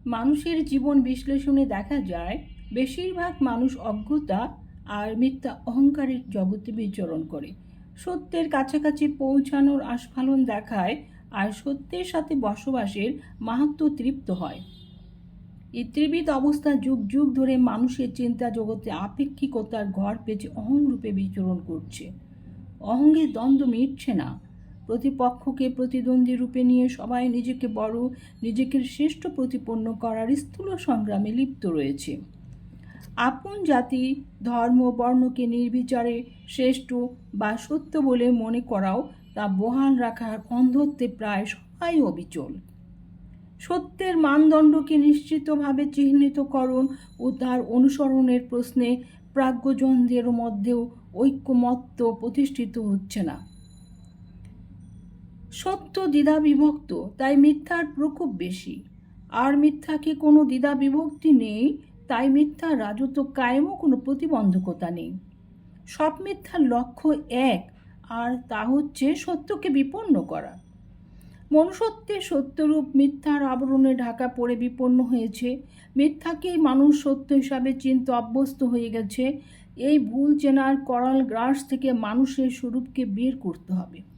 মানুষের জীবন বিশ্লেষণে দেখা যায় বেশিরভাগ মানুষ অজ্ঞতা আর মিথ্যা অহংকারের জগতে বিচরণ করে। সত্যের কাছাকাছি পৌঁছানোর আস্ফালন দেখায় আর সত্যের সাথে বসবাসের মাহাত্ম্য তৃপ্ত হয়। এই ত্রিবিধ অবস্থা যুগ যুগ ধরে মানুষের চিন্তা জগতে আপেক্ষিকতার ঘর পেঁচে অহংরূপে বিচরণ করছে। অহংয়ের দ্বন্দ্ব মিটছে না। প্রতিপক্ষকে প্রতিদ্বন্দ্বী রূপে নিয়ে সবাই নিজেকে বড়, নিজেকে শ্রেষ্ঠ প্রতিপন্ন করার স্থূল সংগ্রামে লিপ্ত রয়েছে। আপন জাতি, ধর্ম, বর্ণকে নির্বিচারে শ্রেষ্ঠ বা সত্য বলে মনে করাও তা বহাল রাখার অন্ধত্বে প্রায় সবাই অবিচল। সত্যের মানদণ্ডকে নিশ্চিতভাবে চিহ্নিতকরণ ও তার অনুসরণের প্রশ্নে প্রাজ্ঞজনদের মধ্যেও ঐক্যমত্য প্রতিষ্ঠিত হচ্ছে না। সত্য দ্বিধা বিভক্ত, তাই মিথ্যার প্রকোপ বেশি। আর মিথ্যাকে কোনো দ্বিধা বিভক্তি নেই, তাই মিথ্যার রাজত্ব কায়েমও কোনো প্রতিবন্ধকতা নেই। সব মিথ্যার লক্ষ্য এক, আর তা হচ্ছে সত্যকে বিপন্ন করা। মনুষ্যত্বের সত্যরূপ মিথ্যার আবরণে ঢাকা পড়ে বিপন্ন হয়েছে। মিথ্যাকেই মানুষ সত্য হিসাবে চিনতে অভ্যস্ত হয়ে গেছে। এই ভুল চেনার করাল গ্রাস থেকে মানুষের স্বরূপকে বের করতে হবে।